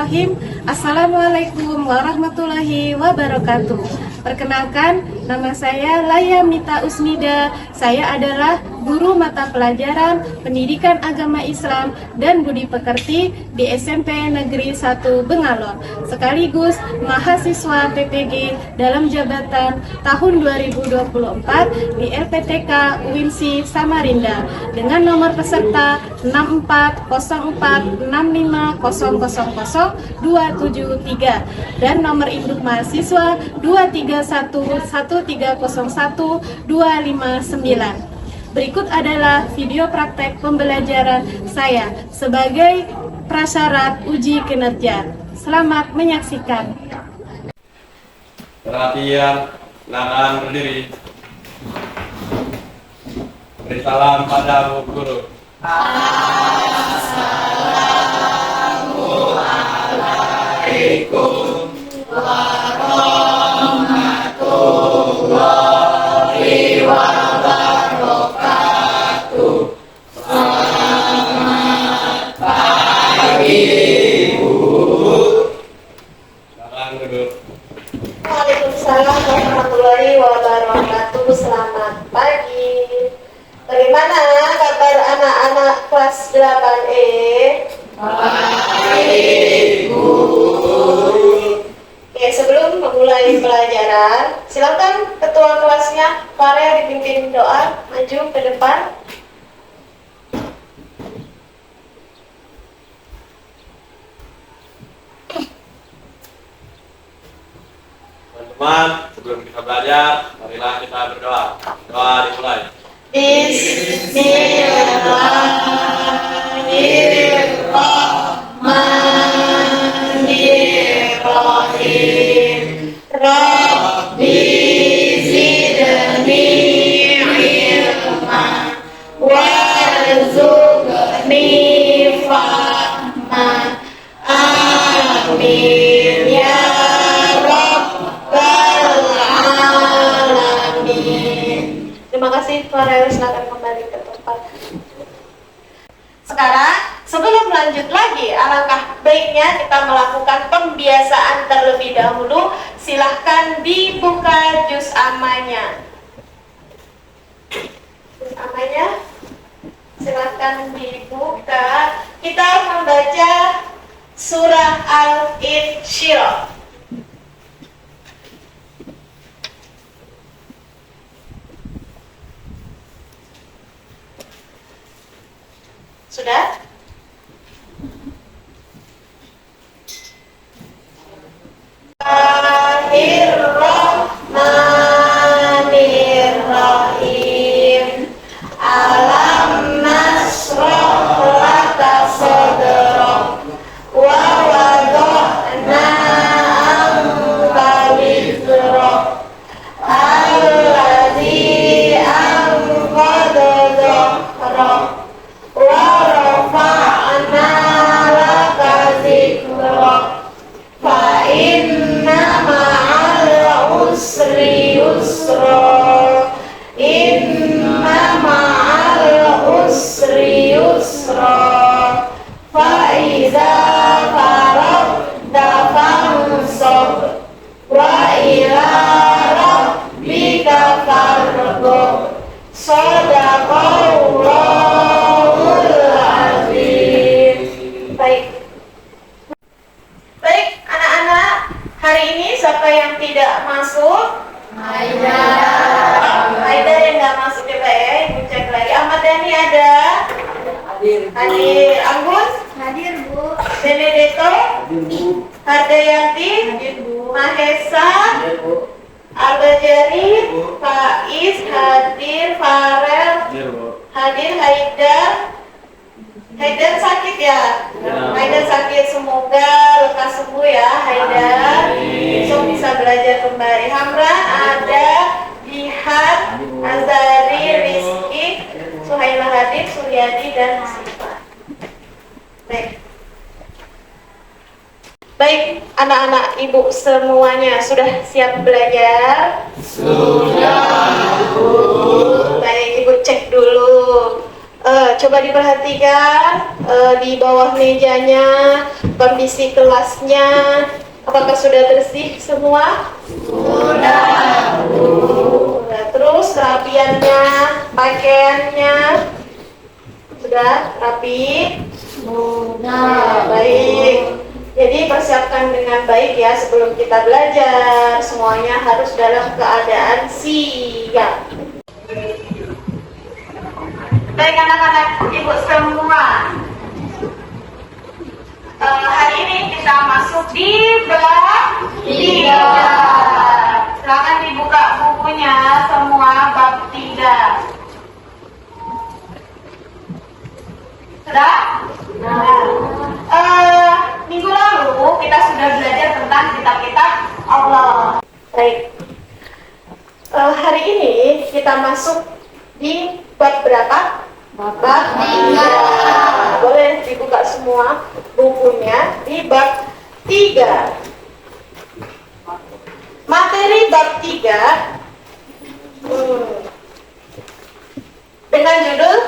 Bismillahirrahmanirrahim. Assalamualaikum warahmatullahi wabarakatuh. Perkenalkan, nama saya Laya Mita Usnida. Saya adalah guru mata pelajaran Pendidikan Agama Islam dan Budi Pekerti di SMP Negeri 1 Bengalor, sekaligus mahasiswa PPG dalam jabatan tahun 2024 di LPTK UINSI Samarinda dengan nomor peserta 640465000273 dan nomor induk mahasiswa 23113012559. Berikut adalah video praktek pembelajaran saya sebagai prasyarat uji kinerja. Selamat menyaksikan. Perhatian, silakan berdiri. Beri salam pada Bu Guru. Assalamualaikum warahmatullahi wabarakatuh. Selamat pagi, Bu. Silakan duduk. Waalaikumsalam warahmatullahi wabarakatuh. Selamat pagi. Bagaimana kabar anak-anak kelas 8E? Baik, Bu. Oke, sebelum memulai pelajaran, silakan ketua kelasnya Farel dipimpin doa, maju ke depan. Teman-teman, sebelum kita belajar, marilah kita berdoa. Doa dimulai. Bismillahirrahmanirrahim. Rabbi zidni ilman warzuqni fahman. Amin ya rabbal alamin. Terima kasih, Farel. Silakan kembali ke tempat. Sekarang, sebelum lanjut lagi, alangkah baiknya kita melakukan pembiasaan terlebih dahulu. Silahkan dibuka juz amanya. Juz amanya, silahkan dibuka. Kita membaca surah Al-Insyirah. Sudah? Bismillahirrahmanirrahim. Alam nashrah laka sadrak wa wada'na anka wizrak alladzi anqadha dhahrak wa rafa'na laka zikrak fa inna ma'al usri yusra inna ma'al usri yusra fa idza faragta fansab wa ila rabbika farghab. Shadaqallahul azim. Baik, anak-anak, hari ini siapa yang tidak masuk? Haida yang nggak masuk ya, Pak ya. Ibu cek lagi. Ahmad Dhani ada? Hadir. Anggun? Hadir, Bu. Benedetto? Hadir, Bu. Hardayanti? Hadir, Bu. Mahesa? Hadir, Bu. Al-Bajari? Faiz? Hadir. Farel? Hadir, Bu. Hadir. Haidar sakit ya? Haidar sakit, semoga lekas sembuh ya Haidar. Besok bisa belajar kembali. Hamran ada, Jihad, Azari, Rizky, Suhaila Hadid, Suryadi, dan Siva. Baik, anak-anak ibu semuanya sudah siap belajar? Sudah, Bu. Baik, ibu cek dulu. Coba diperhatikan di bawah mejanya, kondisi kelasnya, apakah sudah bersih semua? Sudah. Terus kerapiannya, pakaiannya sudah rapi? Sudah. Baik. Jadi persiapkan dengan baik ya sebelum kita belajar. Semuanya harus dalam keadaan siap. Baik anak-anak, ibu semua. Hari ini kita masuk di bab 3. Silakan dibuka bukunya semua bab 3. Sudah? Minggu lalu kita sudah belajar tentang kitab-kitab Allah. Baik. Hari ini kita masuk di bab berapa? Bab 3. Boleh dibuka semua bukunya di bab 3. Materi bab 3 dengan judul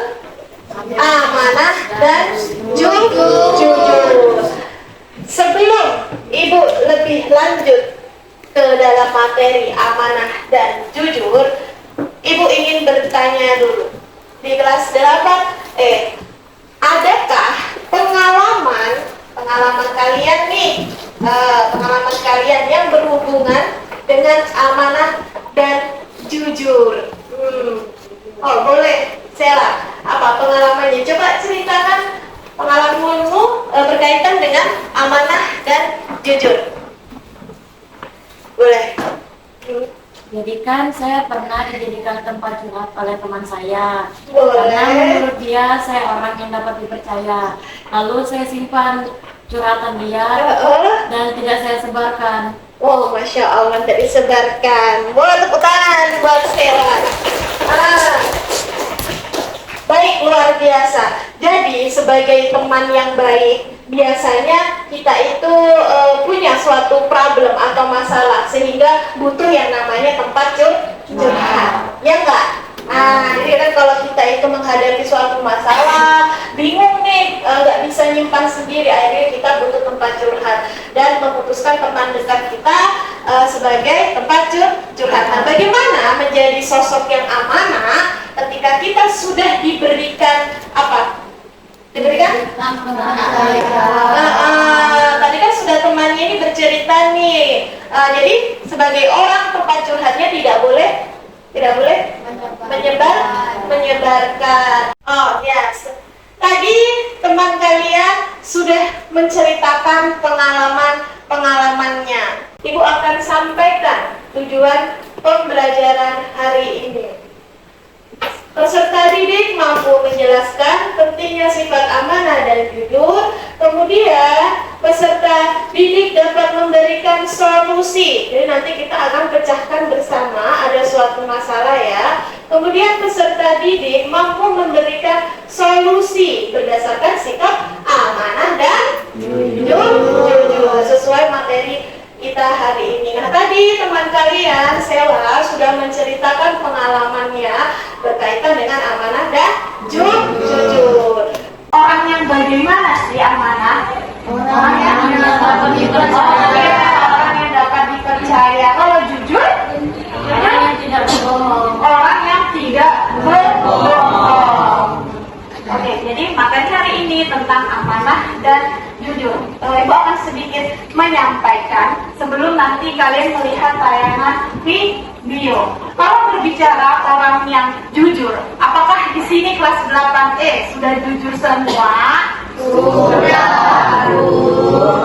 amanah dan jujur. Sebelum Ibu lebih lanjut ke dalam materi amanah dan jujur, Ibu ingin bertanya dulu. Di kelas 8, adakah pengalaman kalian nih, pengalaman kalian yang berhubungan dengan amanah dan jujur? Oh, boleh, Sela. Apa pengalamannya? Coba ceritakan pengalamanmu berkaitan dengan amanah dan jujur. Boleh. Jadi kan saya pernah dijadikan tempat curhat oleh teman saya. Boleh. Karena menurut dia saya orang yang dapat dipercaya. Lalu saya simpan curhatan dia dan tidak saya sebarkan. Oh, Masya Allah, tidak disebarkan. Boleh tepuk tangan buat Stella. Baik, luar biasa. Jadi sebagai teman yang baik, biasanya kita itu punya suatu problem atau masalah sehingga butuh yang namanya tempat curhat. Ya enggak? Jadi kan kalau kita itu menghadapi suatu masalah, bingung nih, nggak bisa nyimpan sendiri, akhirnya kita butuh tempat curhat dan memutuskan teman dekat kita sebagai tempat curhat. Nah, bagaimana menjadi sosok yang amanah ketika kita sudah diberikan apa? Diberikan? Tadi kan sudah temannya ini bercerita nih. Jadi sebagai orang tempat curhatnya tidak boleh menyebarkan. Oh yes. Tadi teman kalian sudah menceritakan pengalamannya. Ibu akan sampaikan tujuan pembelajaran hari ini. Peserta didik mampu menjelaskan pentingnya sifat amanah dan jujur. Kemudian peserta didik dapat memberikan solusi. Jadi nanti kita akan pecahkan bersama, ada suatu masalah ya. Kemudian peserta didik mampu memberikan solusi berdasarkan sikap amanah dan jujur sesuai materi kita hari ini. Nah, tadi teman kalian Sela sudah menceritakan pengalamannya berkaitan dengan amanah dan jujur. Orang yang bagaimana sih amanah? Orang yang dapat dipercaya. Orang yang dapat dipercaya. Kalau jujur? Orang yang tidak berbohong. Orang yang tidak berbohong. Oke, jadi materi hari ini tentang amanah dan jujur. Ibu akan sedikit menyampaikan sebelum nanti kalian melihat tayangan video. Kalau berbicara orang yang jujur, apakah di sini kelas 8E sudah jujur semua? Sudah.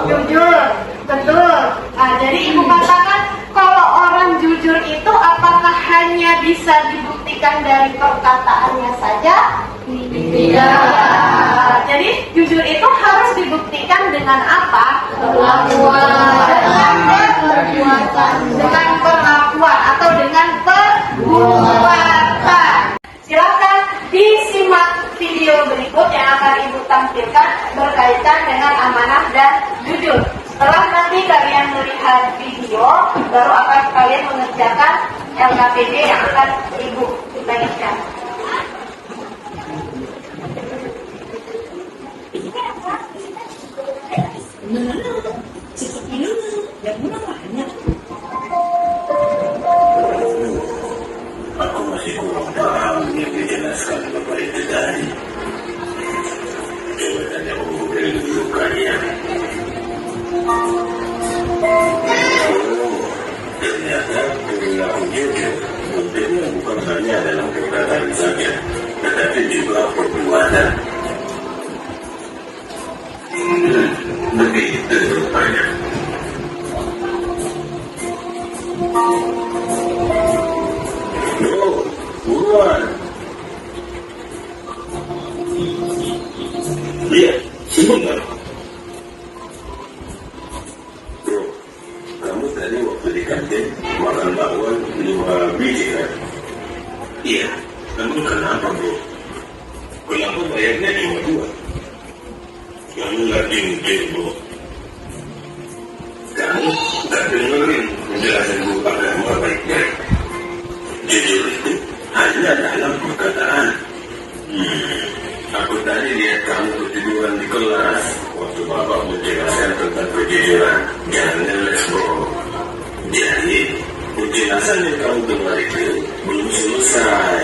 Jujur, betul. Nah, jadi ibu katakan kalau orang jujur itu apakah hanya bisa dibuktikan dari perkataannya saja? Tidak. Jadi jujur itu harus dibuktikan dengan apa? Dengan perlakuan atau dengan perbuatan. Silakan disimak video berikut yang akan ibu tampilkan berkaitan dengan amanah dan jujur. Setelah nanti kalian melihat video, baru akan kalian mengerjakan LKPD yang akan ibu bagikan. perbuatan. Begitu rupanya. Oh, buruan. Iya, sebentar. Bro, kamu tadi waktu di kantin makan bakwan 5 biji kan? Iya, kamu kenapa bro? Kenapa bayarnya cuma 2? Kamu nggak jujur bro. Kamu nggak dengerin penjelasan gue agama baik-baik. Jujur itu hanya dalam perkataan. Aku tadi lihat kamu ketiduran di kelas waktu bapak menjelaskan tentang kejujuran. Jangan ngeles bro. Jadi penjelasan yang kamu dengar itu belum selesai.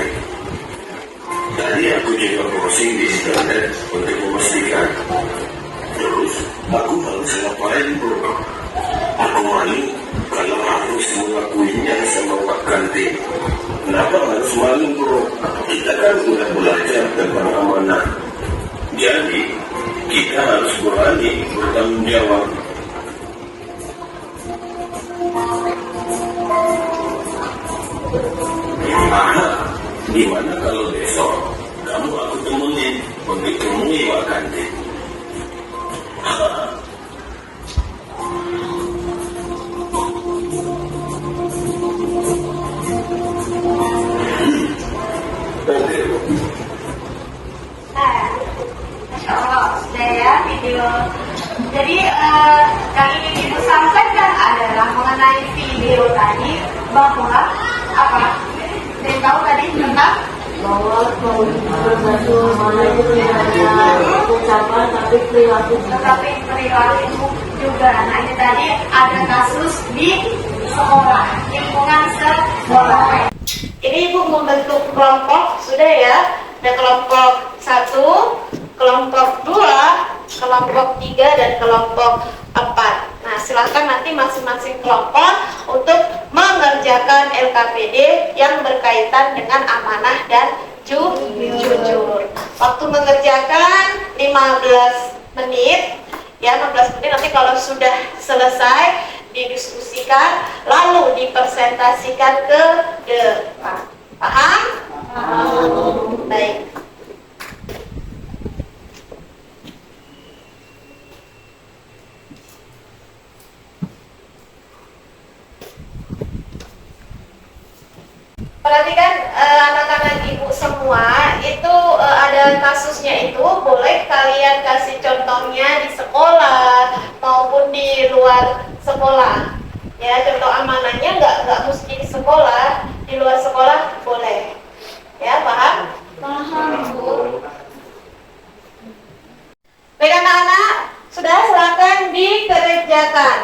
Tadi aku juga browsing di internet untuk memastikan. Terus aku harus ngapain bro? Aku malu kalau harus mengakuinya sama Pak Kantin. Kenapa harus malu bro? Kita kan udah belajar tentang amanah. Jadi kita harus berani bertanggung jawab. Gimana kalau besok kamu aku temuin pergi temui Pak Kantin? Masya Allah, sudah ya video. Jadi yang ingin Ibu sampaikan adalah mengenai video tadi bahwa apa? Saya tahu tadi tentang bahwa berbaju mana itu yang hanya ucapan tapi perilaku tetapi perilaku juga. Nah ini tadi ada kasus di sekolah, lingkungan sekolah. Ini Ibu membentuk kelompok, sudah ya. Ada kelompok 1, kelompok 2, kelompok 3, dan kelompok 4. Nah silakan nanti masing-masing kelompok untuk mengerjakan LKPD yang berkaitan dengan amanah dan jujur. Waktu mengerjakan 15 menit. Ya 15 menit, nanti kalau sudah selesai didiskusikan lalu dipresentasikan ke depan. Paham? Baik. Perhatikan anak-anak Ibu semua, itu ada kasusnya itu, boleh kalian kasih contohnya di sekolah maupun di luar sekolah. Ya, contoh amanahnya nggak mesti di sekolah, di luar sekolah boleh. Ya, paham? Paham, Bu. Baik anak-anak, sudah silakan dikerjakan.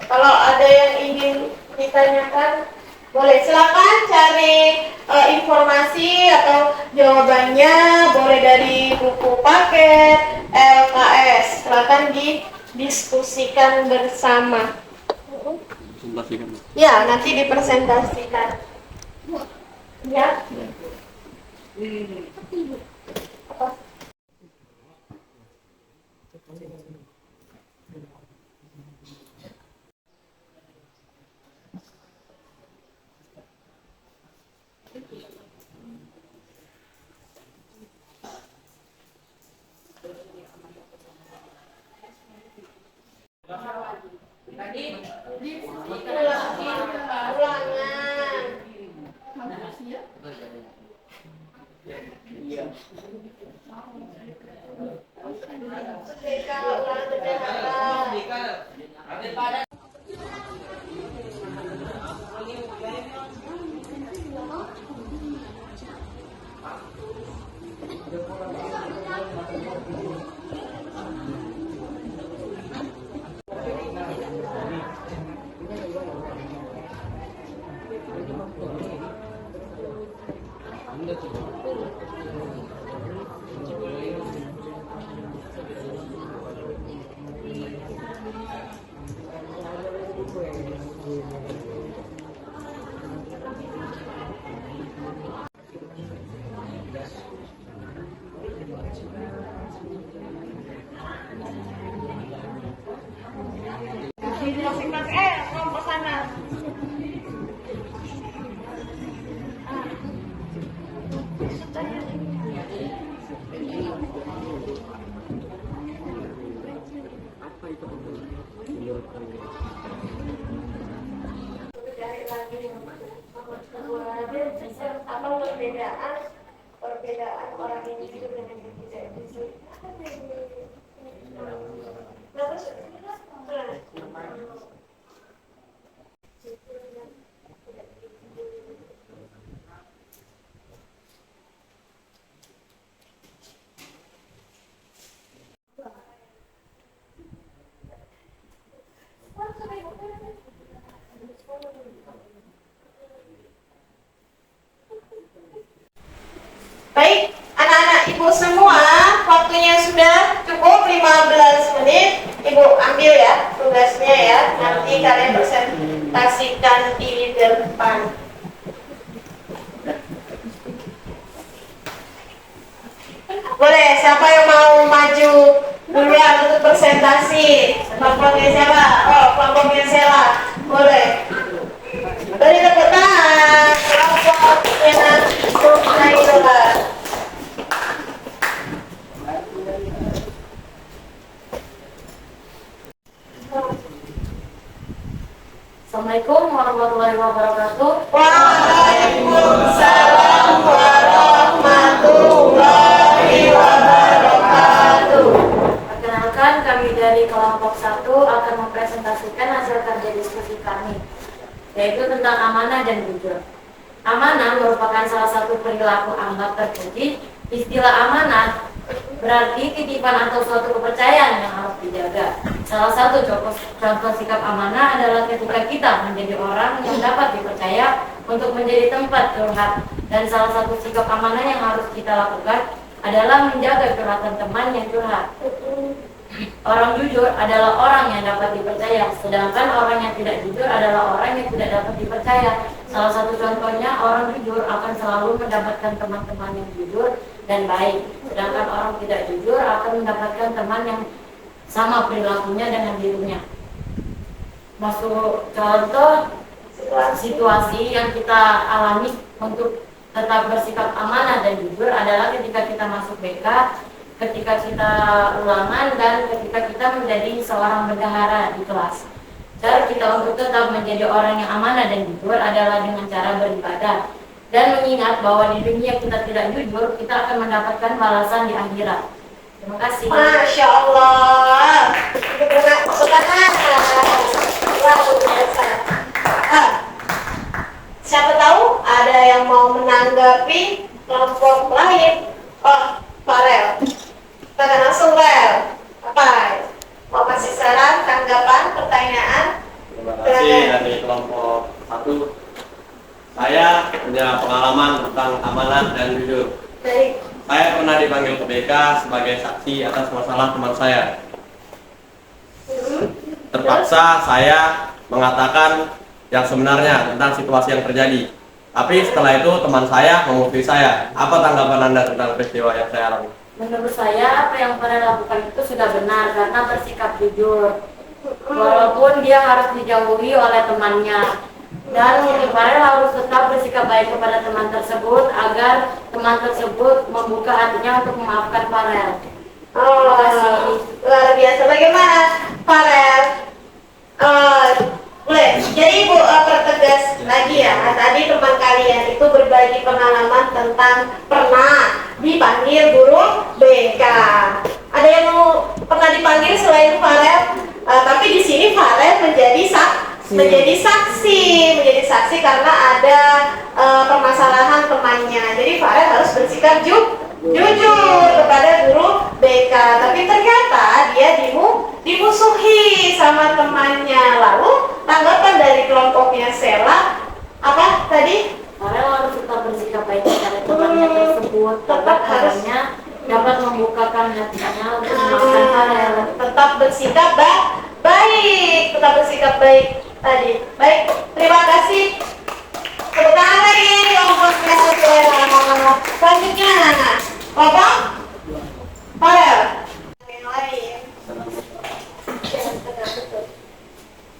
Kalau ada yang ingin ditanyakan, boleh silakan cari informasi atau jawabannya, boleh dari buku paket LKS. Silakan didiskusikan bersama. Ya, nanti dipresentasikan. Ya. Apa? perbedaan orang yang jujur dengan yang tidak jujur. Baik, anak-anak ibu semua, waktunya sudah cukup 15 menit. Ibu ambil ya tugasnya ya. Nanti kalian presentasikan di depan. Boleh, siapa yang mau maju duluan untuk presentasi? Kelompoknya siapa? Oh, kelompoknya Sela. Boleh. Beri tepuk tangan. Kelompoknya Naila. Assalamualaikum warahmatullahi wabarakatuh. Waalaikumsalam warahmatullahi wabarakatuh. Perkenalkan, kami dari kelompok 1 akan mempresentasikan hasil kerja diskusi kami, yaitu tentang amanah dan jujur. Amanah merupakan salah satu perilaku anggap terpuji. Istilah amanah berarti titipan atau suatu kepercayaan yang harus dijaga. Salah satu contoh sikap amanah adalah ketika kita menjadi orang yang dapat dipercaya untuk menjadi tempat curhat. Dan salah satu sikap amanah yang harus kita lakukan adalah menjaga curhatan teman yang curhat. Orang jujur adalah orang yang dapat dipercaya, sedangkan orang yang tidak jujur adalah orang yang tidak dapat dipercaya. Salah satu contohnya, orang jujur akan selalu mendapatkan teman-teman yang jujur dan baik, sedangkan orang tidak jujur akan mendapatkan teman yang sama perilakunya dengan dirinya. Masuk contoh situasi yang kita alami untuk tetap bersikap amanah dan jujur adalah ketika kita masuk BK, ketika kita ulangan, dan ketika kita menjadi seorang bendahara di kelas. Cara kita untuk tetap menjadi orang yang amanah dan jujur adalah dengan cara beribadah dan mengingat bahwa di dunia kita tidak jujur, kita akan mendapatkan balasan di akhirat. Terima kasih. Masya Allah. Siapa tahu ada yang mau menanggapi kelompok lain? Oh, Farel. Kita langsung Rel. Apa? Mau kasih saran, tanggapan, pertanyaan? Terima kasih dari kelompok 1. Saya punya pengalaman tentang amanah dan jujur. Baik. Saya pernah dipanggil ke BK sebagai saksi atas masalah teman saya. Terpaksa saya mengatakan yang sebenarnya tentang situasi yang terjadi. Tapi setelah itu teman saya memuji saya. Apa tanggapan Anda tentang peristiwa yang saya alami? Menurut saya, apa yang pernah lakukan itu sudah benar karena bersikap jujur. Walaupun dia harus dijauhi oleh temannya. Dan Farel harus tetap bersikap baik kepada teman tersebut agar teman tersebut membuka hatinya untuk memaafkan Farel. Oh, luar biasa. Bagaimana, Farel? Boleh. Jadi Ibu pertegas lagi ya. Tadi teman kalian itu berbagi pengalaman tentang pernah dipanggil guru BK. Ada yang pernah dipanggil selain Farel? Tapi di sini Farel menjadi saksi karena ada permasalahan temannya. Jadi Farel harus bersikap jujur kepada guru BK. Tapi ternyata dia dimusuhi sama temannya. Lalu tanggapan dari kelompoknya Sela apa tadi? Farel harus tetap bersikap baik kepada temannya tersebut. Tetap harusnya dapat membukakan hatinya untuk memaafkan Farel. Tetap bersikap baik. Tetap bersikap baik tadi. Baik, terima kasih. Tepuk tangan lagi kelompoknya Sela. Selanjutnya, Bapak Farel. Yang lain.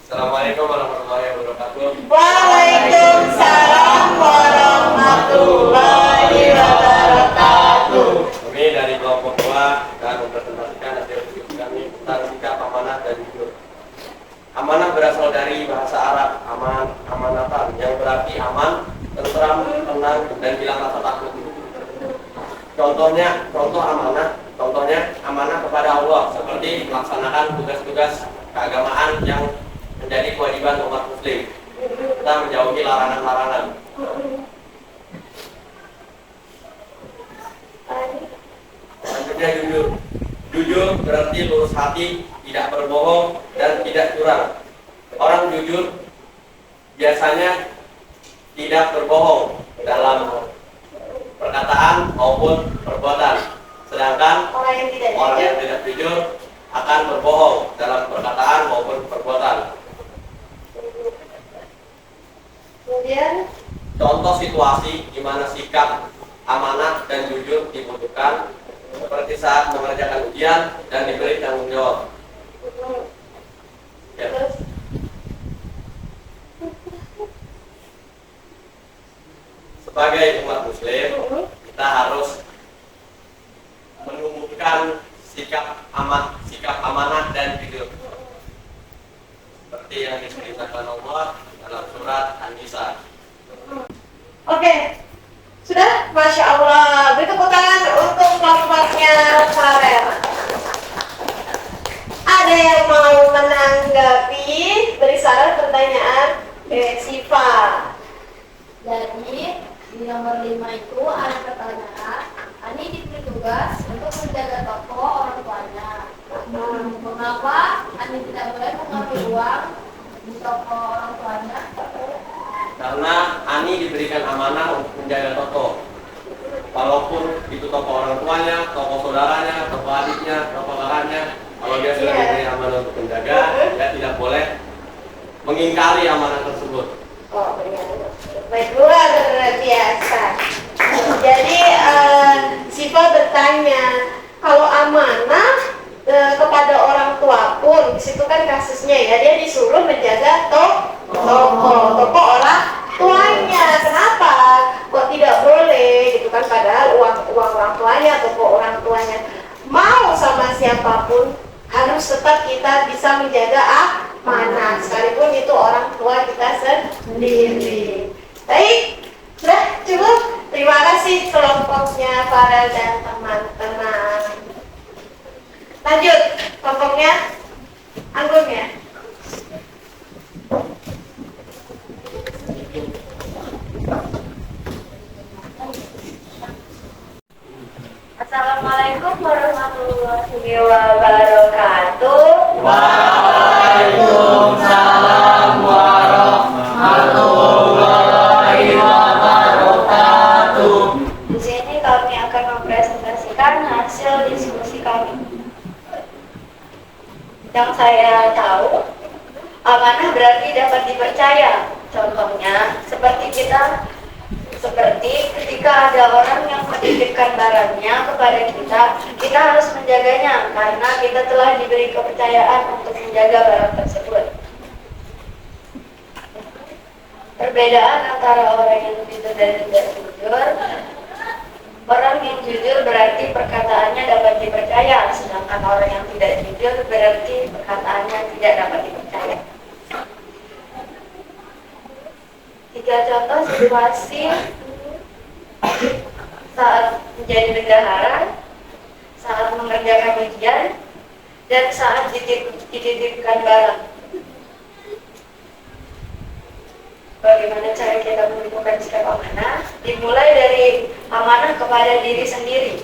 Assalamualaikum warahmatullahi wabarakatuh. Waalaikumsalam warahmatullahi wabarakatuh. Kami dari kelompok 2 akan mempresentasikan hasil diskusi kami tentang sikap amanah dan jujur. Amanah berasal dari bahasa Arab amanatan yang berarti aman, tentram, tenang, dan hilang rasa takut. contohnya amanah kepada Allah seperti melaksanakan tugas-tugas keagamaan yang menjadi kewajiban umat muslim. Kita menjauhi larangan-larangan. Selanjutnya jujur. Jujur berarti lurus hati, tidak berbohong dan tidak curang. Orang jujur biasanya tidak berbohong dalam perkataan maupun perbuatan. Sedangkan Orang yang yang tidak jujur tidak jujur akan berbohong dalam perkataan maupun perbuatan. kemudian Contoh situasi di mana sikap amanah dan jujur dibutuhkan, seperti saat mengerjakan ujian dan diberi tanggung jawab. Ya. terus Sebagai umat muslim, kita harus menumbuhkan sikap amanah dan jujur. Seperti yang diceritakan Allah dalam surat An-Nisa. Oke, sudah? Masya Allah. Beri tepuk tangan untuk kelompoknya Farel. Ada yang mau menanggapi? Beri saran pertanyaan Siva. Jadi di nomor 5 itu ada pertanyaan, Ani diberi tugas untuk menjaga toko orang tuanya. Mengapa Ani tidak boleh mengambil uang di toko orang tuanya? Karena Ani diberikan amanah untuk menjaga toko. Walaupun itu toko orang tuanya, toko saudaranya, toko adiknya, toko kakaknya, kalau dia sudah diberi amanah untuk menjaga, dia tidak boleh mengingkari amanah tersebut. Oh, baik, luar biasa. Jadi Siva bertanya, kalau amanah kepada orang tua pun, di situ kan kasusnya ya, dia disuruh menjaga toko orang tuanya. Kenapa? Kok tidak boleh gitu kan? Padahal uang orang tuanya, toko orang tuanya. Mau sama siapapun harus tetap kita bisa menjaga amanah, sekalipun itu orang tua kita sendiri. Baik, sudah cukup. Terima kasih kelompoknya Farel dan teman-teman. Lanjut, kelompoknya Anggun ya. Assalamualaikum warahmatullahi wabarakatuh. Waalaikumsalam warahmatullahi wabarakatuh. Di sini kami akan mempresentasikan hasil diskusi kami. Yang saya tahu, amanah berarti dapat dipercaya. Contohnya, seperti ketika ada orang yang menitipkan barangnya kepada kita, kita harus menjaganya karena kita telah diberi kepercayaan untuk menjaga barang tersebut. Perbedaan antara orang yang jujur dan tidak jujur. Orang yang jujur berarti perkataannya dapat dipercaya, sedangkan orang yang tidak jujur berarti perkataannya tidak dapat dipercaya. 3 contoh situasi saat menjadi bendahara, saat mengerjakan ujian, dan saat dititipkan barang. Bagaimana cara kita menentukan sikap amanah? Dimulai dari amanah kepada diri sendiri.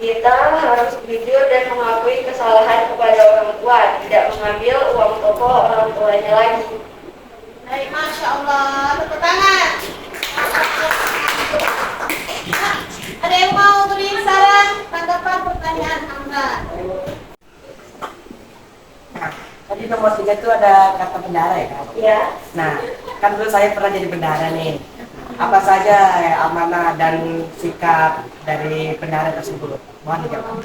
Kita harus jujur dan mengakui kesalahan kepada orang tua, tidak mengambil uang toko orang tuanya lagi. Baik, Masya Allah. Tepuk tangan. Ada yang mau beri saran, tanggapan pertanyaan Anda? Tadi nomor 3 itu ada kata bendahara ya kan? Ya. Nah, kan dulu saya pernah jadi bendahara nih. Apa saja amanah dan sikap dari bendahara tersebut? Mohon dijawab.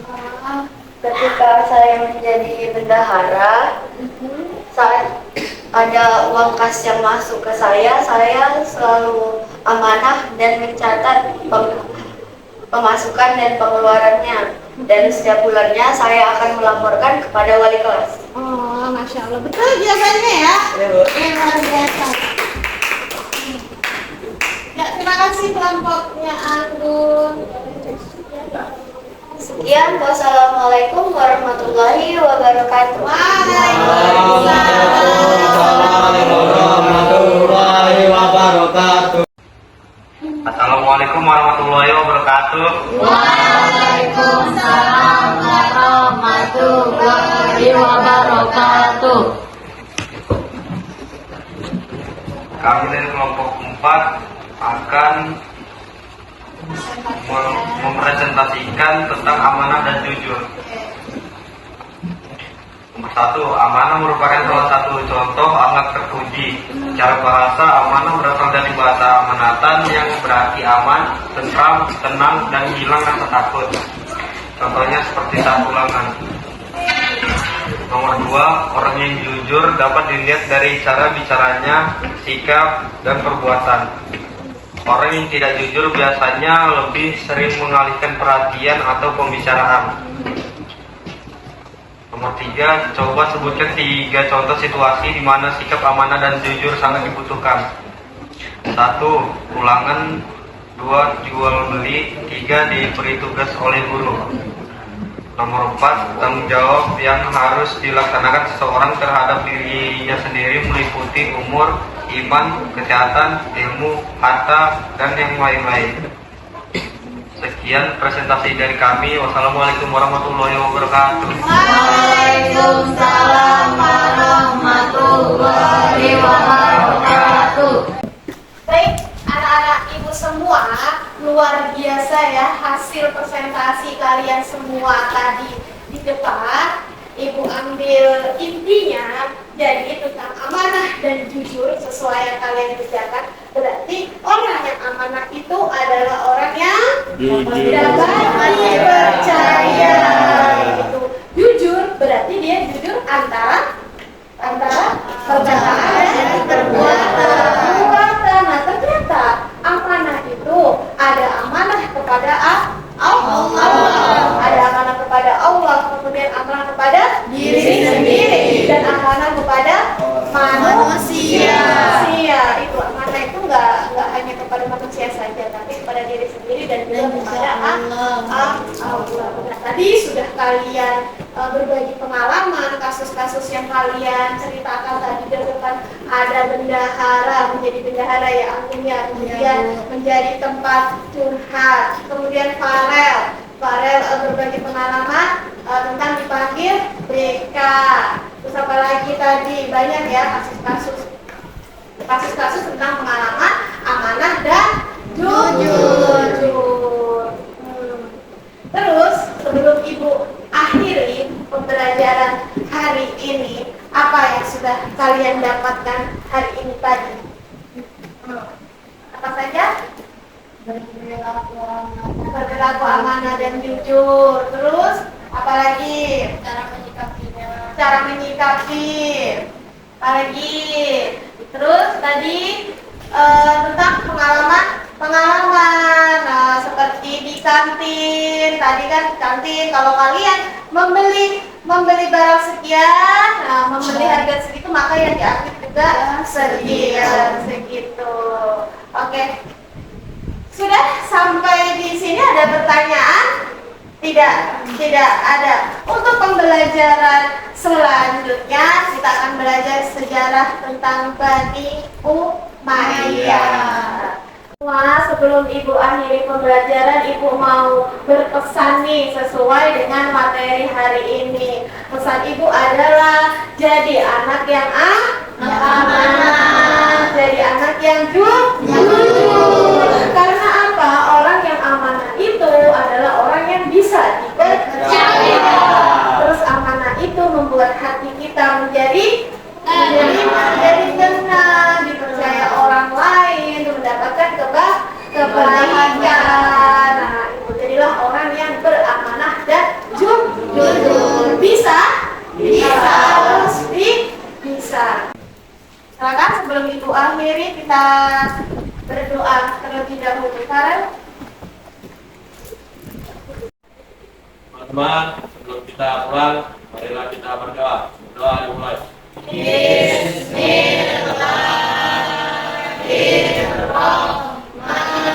Ketika saya menjadi bendahara, saat ada uang kas yang masuk ke saya selalu amanah dan mencatat pemasukan dan pengeluarannya. Dan setiap bulannya saya akan melaporkan kepada wali kelas. Oh, Masya Allah. Betul jawabannya ya? Iya, Bu. Luar biasa. Ya, Terima kasih kelompoknya Anggun. Sekian, wassalamualaikum warahmatullahi wabarakatuh. Assalamualaikum warahmatullahi wabarakatuh. Waalaikumsalam warahmatullahi wabarakatuh. Kami dari kelompok 4 akan mempresentasikan tentang amanah dan jujur. Nomor 1, amanah merupakan salah satu contoh akhlak terpuji. Secara bahasa, amanah berasal dari bahasa amanatan yang berarti aman, tentram, tenang, dan hilang rasa takut. Contohnya seperti saat ulangan. Nomor 2, orang yang jujur dapat dilihat dari cara bicaranya, sikap, dan perbuatan. Orang yang tidak jujur biasanya lebih sering mengalihkan perhatian atau pembicaraan. Nomor 3, coba sebutkan 3 contoh situasi di mana sikap amanah dan jujur sangat dibutuhkan. 1, ulangan. 2, jual beli. 3, diberi tugas oleh guru. Nomor 4, tanggung jawab yang harus dilaksanakan seseorang terhadap dirinya sendiri meliputi umur, iman, kesehatan, ilmu, harta, dan yang lain-lain. Sekian presentasi dari kami. Wassalamualaikum warahmatullahi wabarakatuh. Waalaikumsalam warahmatullahi wabarakatuh. Baik, anak-anak ibu semua, luar biasa ya hasil presentasi kalian semua tadi di depan. Ibu ambil intinya, jadi tentang amanah dan jujur sesuai yang kalian kerjakan. Berarti orang yang amanah itu adalah orang yang dapat dipercaya. Gitu. Jujur berarti dia jujur antara perkataan dan perbuatan. Nah, ternyata amanah itu ada amanah kepada Allah, ada amanah kepada Allah, kemudian amanah kepada diri sendiri, dan amanah kepada manusia. Itu amanah itu nggak hanya kepada manusia saja, tapi kepada diri sendiri dan juga kepada Allah. Nah, tadi sudah kalian berbagi pengalaman, kasus-kasus yang kalian ceritakan tadi di depan. Ada bendahara, menjadi bendahara ya artinya, kemudian menjadi tempat curhat, kemudian Farel berbagi pengalaman tentang dipanggil BK. Terus apa lagi tadi, banyak ya kasus-kasus tentang pengalaman amanah dan jujur. Terus sebelum ibu akhiri pembelajaran hari ini, apa yang sudah kalian dapatkan hari ini tadi? Apa saja? Berperilaku amanah dan jujur. Terus apalagi? Cara menyikapi. Apalagi? Terus tadi tentang pengalaman. Nah, seperti di kantin. Tadi kan kantin, kalau kalian membeli barang sekian, membeli harga segitu, maka yang diambil juga sekian segitu. Oke. Sudah sampai di sini ada pertanyaan? Tidak ada. Untuk pembelajaran selanjutnya kita akan belajar sejarah tentang Bani Umayyah. Sebelum ibu akhiri pembelajaran, ibu mau berpesan nih sesuai dengan materi hari ini. Pesan ibu adalah jadi anak yang amanah, jadi anak yang jujur. Karena apa? Orang yang amanah itu adalah orang yang bisa dipercaya. Terus amanah itu membuat hati kita menjadi tenang, dipercaya orang lain, mendapatkan kebaikan. Nah, itu jadilah orang yang beramanah dan jujur. Bisa, pasti bisa. Silakan sebelum ibu akhiri kita berdoa terlebih dahulu. Farel. Teman-teman, sebelum kita pulang, marilah kita berdoa. Doa dimulai. Bismillahirrahmanirrahim.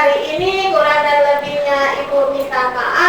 hari ini. Kurang dan lebihnya Ibu minta maaf.